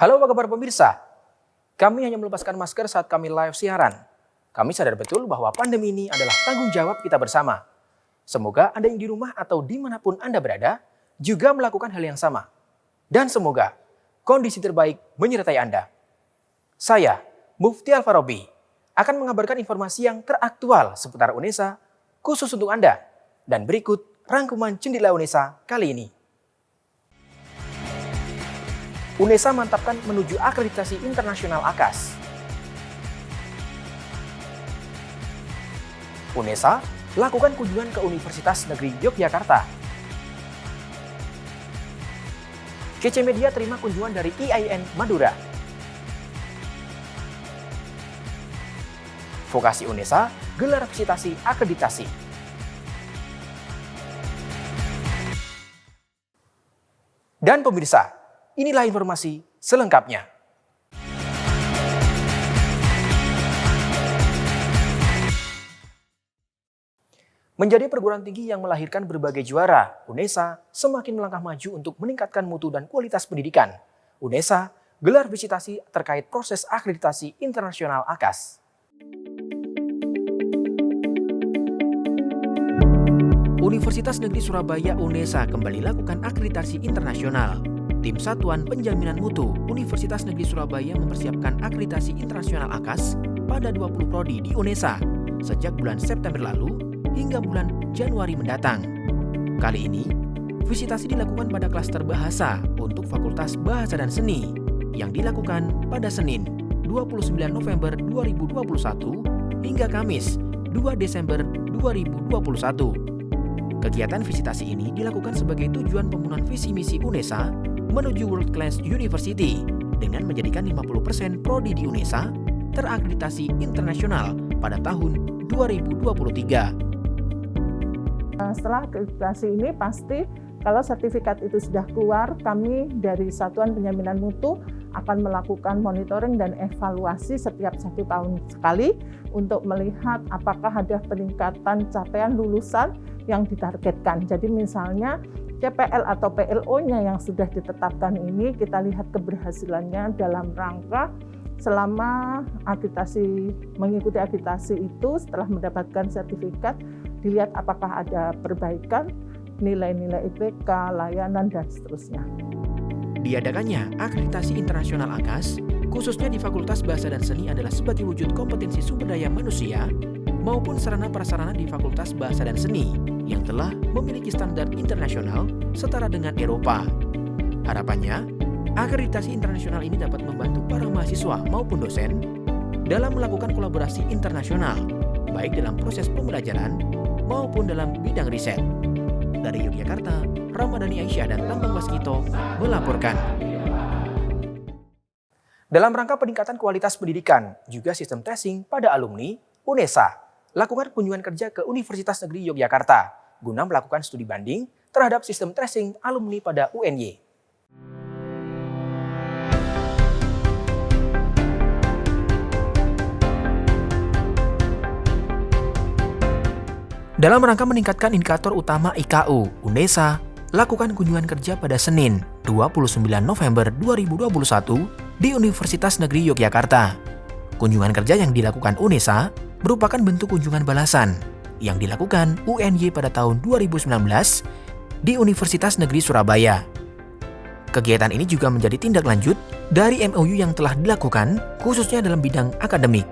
Halo apa kabar pemirsa? Kami hanya melepaskan masker saat kami live siaran. Kami sadar betul bahwa pandemi ini adalah tanggung jawab kita bersama. Semoga Anda yang di rumah atau dimanapun Anda berada juga melakukan hal yang sama. Dan semoga kondisi terbaik menyertai Anda. Saya, Mufti Alfarobi, akan mengabarkan informasi yang teraktual seputar UNESA khusus untuk Anda. Dan berikut rangkuman Jendela UNESA kali ini. UNESA mantapkan menuju akreditasi internasional AKAS. UNESA lakukan kunjungan ke Universitas Negeri Yogyakarta. KC Media terima kunjungan dari IAIN Madura. Vokasi UNESA gelar visitasi akreditasi. Dan pemirsa, inilah informasi selengkapnya. Menjadi perguruan tinggi yang melahirkan berbagai juara, UNESA semakin melangkah maju untuk meningkatkan mutu dan kualitas pendidikan. UNESA gelar visitasi terkait proses akreditasi internasional AKAS. Universitas Negeri Surabaya UNESA kembali lakukan akreditasi internasional. Tim Satuan Penjaminan Mutu Universitas Negeri Surabaya mempersiapkan akreditasi internasional AKAS pada 20 prodi di UNESA sejak bulan September lalu hingga bulan Januari mendatang. Kali ini, visitasi dilakukan pada klaster bahasa untuk Fakultas Bahasa dan Seni yang dilakukan pada Senin 29 November 2021 hingga Kamis 2 Desember 2021. Kegiatan visitasi ini dilakukan sebagai tujuan pemenuhan visi misi UNESA menuju World Class University dengan menjadikan 50% prodi di UNESA terakreditasi internasional pada tahun 2023. Setelah akreditasi ini pasti kalau sertifikat itu sudah keluar, kami dari Satuan Penjaminan Mutu akan melakukan monitoring dan evaluasi setiap 1 tahun sekali untuk melihat apakah ada peningkatan capaian lulusan yang ditargetkan. Jadi misalnya CPL atau PLO-nya yang sudah ditetapkan ini kita lihat keberhasilannya dalam rangka selama akreditasi, mengikuti akreditasi itu setelah mendapatkan sertifikat, dilihat apakah ada perbaikan, nilai-nilai IPK, layanan, dan seterusnya. Diadakannya akreditasi internasional AKAS, khususnya di Fakultas Bahasa dan Seni adalah sebagai wujud kompetensi sumber daya manusia maupun sarana-prasarana di Fakultas Bahasa dan Seni yang telah memiliki standar internasional setara dengan Eropa. Harapannya, akreditasi internasional ini dapat membantu para mahasiswa maupun dosen dalam melakukan kolaborasi internasional, baik dalam proses pembelajaran maupun dalam bidang riset. Dari Yogyakarta, Ramadhani Aisyah dan Tambang Waskito melaporkan. Dalam rangka peningkatan kualitas pendidikan, juga sistem tracing pada alumni, UNESA lakukan kunjungan kerja ke Universitas Negeri Yogyakarta guna melakukan studi banding terhadap sistem tracing alumni pada UNY. Dalam rangka meningkatkan indikator utama IKU, UNESA lakukan kunjungan kerja pada Senin 29 November 2021 di Universitas Negeri Yogyakarta. Kunjungan kerja yang dilakukan UNESA merupakan bentuk kunjungan balasan yang dilakukan UNY pada tahun 2019 di Universitas Negeri Surabaya. Kegiatan ini juga menjadi tindak lanjut dari MOU yang telah dilakukan khususnya dalam bidang akademik.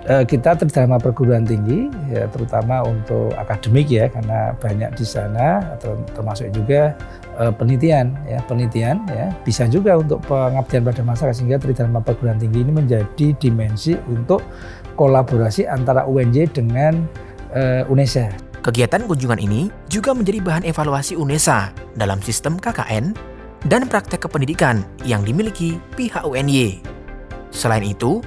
Kita terutama perguruan tinggi, ya, terutama untuk akademik ya, karena banyak di sana, atau termasuk juga penelitian ya, bisa juga untuk pengabdian pada masyarakat, sehingga Tridharma Perguruan Tinggi ini menjadi dimensi untuk kolaborasi antara UNY dengan UNESA. Kegiatan kunjungan ini juga menjadi bahan evaluasi UNESA dalam sistem KKN dan praktek kependidikan yang dimiliki pihak UNY. Selain itu,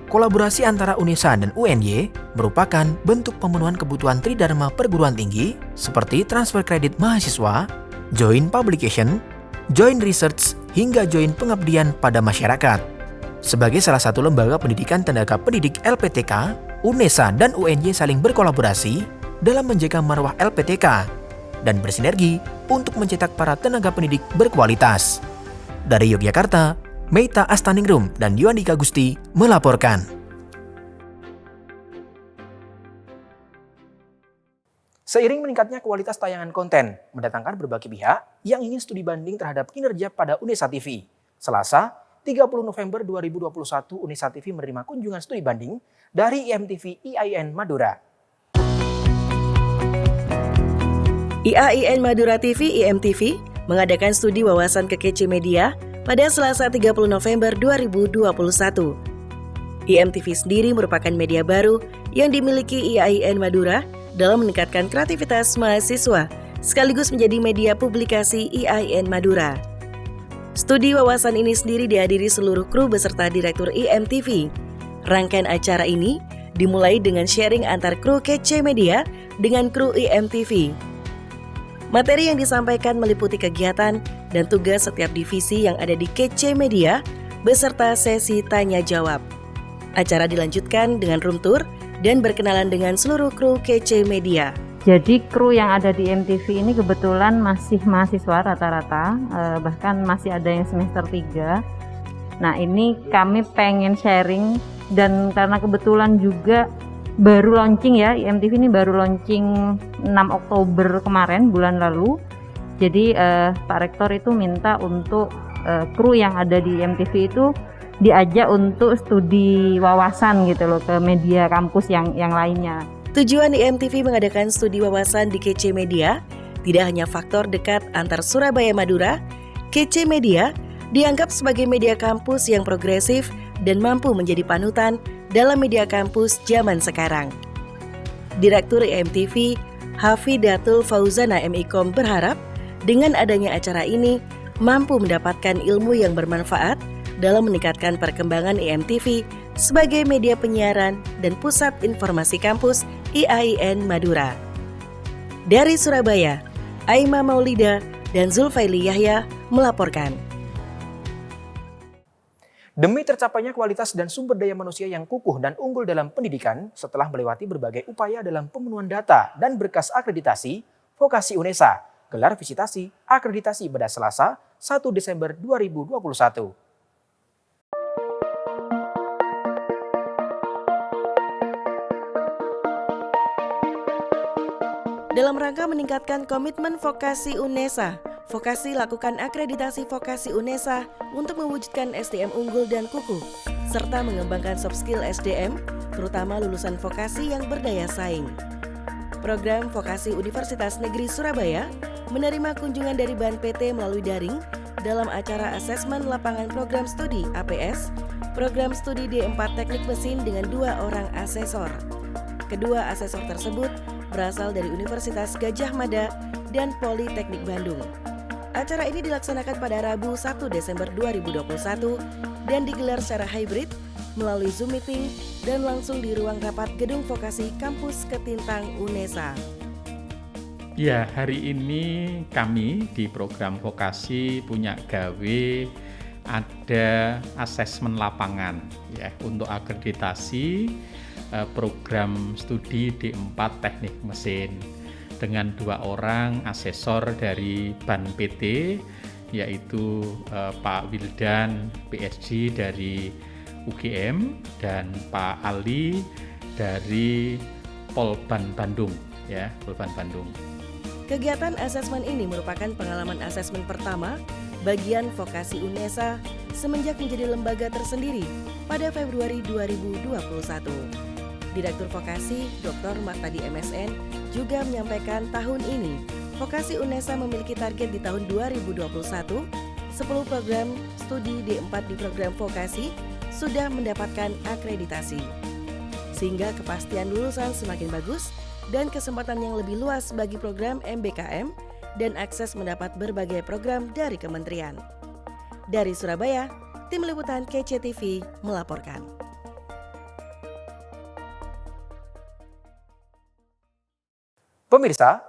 kolaborasi antara UNESA dan UNY merupakan bentuk pemenuhan kebutuhan Tridharma Perguruan Tinggi seperti transfer kredit mahasiswa, joint publication, joint research, hingga joint pengabdian pada masyarakat. Sebagai salah satu lembaga pendidikan tenaga pendidik LPTK, UNESA dan UNY saling berkolaborasi dalam menjaga marwah LPTK dan bersinergi untuk mencetak para tenaga pendidik berkualitas. Dari Yogyakarta, Meita Astaningrum dan Yuandika Gusti melaporkan. Seiring meningkatnya kualitas tayangan konten, mendatangkan berbagai pihak yang ingin studi banding terhadap kinerja pada Unesa TV. Selasa, 30 November 2021, Unesa TV menerima kunjungan studi banding dari IMTV IAIN Madura. IAIN Madura TV IMTV mengadakan studi wawasan ke KC Media pada Selasa 30 November 2021. IMTV sendiri merupakan media baru yang dimiliki IAIN Madura dalam meningkatkan kreativitas mahasiswa, sekaligus menjadi media publikasi IAIN Madura. Studi wawasan ini sendiri dihadiri seluruh kru beserta Direktur IMTV. Rangkaian acara ini dimulai dengan sharing antar kru KC Media dengan kru IMTV. Materi yang disampaikan meliputi kegiatan dan tugas setiap divisi yang ada di KC Media beserta sesi tanya-jawab. Acara dilanjutkan dengan room tour dan berkenalan dengan seluruh kru KC Media. Jadi kru yang ada di MTV ini kebetulan masih mahasiswa rata-rata, bahkan masih ada yang semester 3. Nah ini kami pengen sharing dan karena kebetulan juga baru launching ya, IMTV ini baru launching 6 Oktober kemarin, bulan lalu. Jadi Pak Rektor itu minta untuk kru yang ada di IMTV itu diajak untuk studi wawasan gitu loh ke media kampus yang lainnya. Tujuan IMTV mengadakan studi wawasan di KC Media tidak hanya faktor dekat antar Surabaya Madura, KC Media dianggap sebagai media kampus yang progresif dan mampu menjadi panutan dalam media kampus zaman sekarang. Direktur IMTV Hafidatul Fauzana MIKOM berharap dengan adanya acara ini mampu mendapatkan ilmu yang bermanfaat dalam meningkatkan perkembangan IMTV sebagai media penyiaran dan pusat informasi kampus IAIN Madura. Dari Surabaya, Aima Maulida dan Zulfaili Yahya melaporkan. Demi tercapainya kualitas dan sumber daya manusia yang kukuh dan unggul dalam pendidikan, setelah melewati berbagai upaya dalam pemenuhan data dan berkas akreditasi, Vokasi Unesa gelar visitasi akreditasi pada Selasa 1 Desember 2021. Dalam rangka meningkatkan komitmen Vokasi Unesa, Vokasi lakukan akreditasi Vokasi Unesa untuk mewujudkan SDM unggul dan kukuh, serta mengembangkan soft skill SDM, terutama lulusan vokasi yang berdaya saing. Program Vokasi Universitas Negeri Surabaya menerima kunjungan dari BAN PT melalui daring dalam acara asesmen lapangan program studi APS, program studi D4 Teknik Mesin dengan 2 orang asesor. Kedua asesor tersebut berasal dari Universitas Gadjah Mada dan Politeknik Bandung. Acara ini dilaksanakan pada Rabu 1 Desember 2021 dan digelar secara hybrid melalui Zoom meeting dan langsung di ruang rapat Gedung Vokasi Kampus Ketintang Unesa. Ya, hari ini kami di program Vokasi punya gawe ada asesmen lapangan ya untuk akreditasi program studi D4 Teknik Mesin dengan 2 orang asesor dari BAN PT yaitu Pak Wildan PSG dari UGM dan Pak Ali dari Polban Bandung ya, Polban Bandung. Kegiatan asesmen ini merupakan pengalaman asesmen pertama bagian Vokasi Unesa semenjak menjadi lembaga tersendiri pada Februari 2021. Direktur Vokasi, Dr. Martadi MSN, juga menyampaikan tahun ini Vokasi Unesa memiliki target di tahun 2021, 10 program studi D4 di program Vokasi sudah mendapatkan akreditasi. Sehingga kepastian lulusan semakin bagus dan kesempatan yang lebih luas bagi program MBKM dan akses mendapat berbagai program dari kementerian. Dari Surabaya, Tim Liputan KCTV melaporkan. Pemirsa,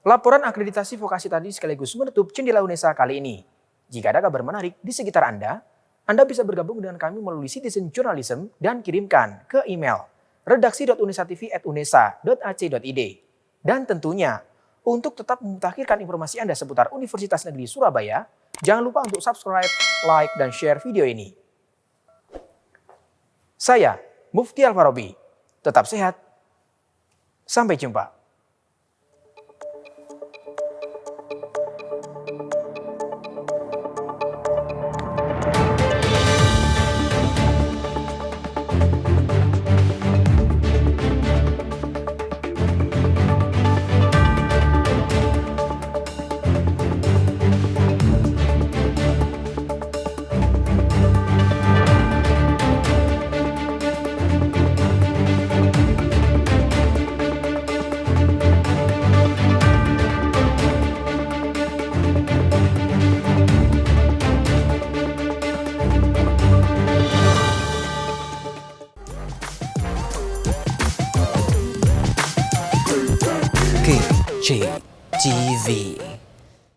laporan akreditasi vokasi tadi sekaligus menutup Jendela Unesa kali ini. Jika ada kabar menarik di sekitar Anda bisa bergabung dengan kami melalui Citizen Journalism dan kirimkan ke email redaksi.unesatv@unesa.ac.id. Dan tentunya, untuk tetap memutakhirkan informasi Anda seputar Universitas Negeri Surabaya, Jangan lupa untuk subscribe, like, dan share video ini. Saya, Mufti Al-Farabi. Tetap sehat. Sampai jumpa. KCTV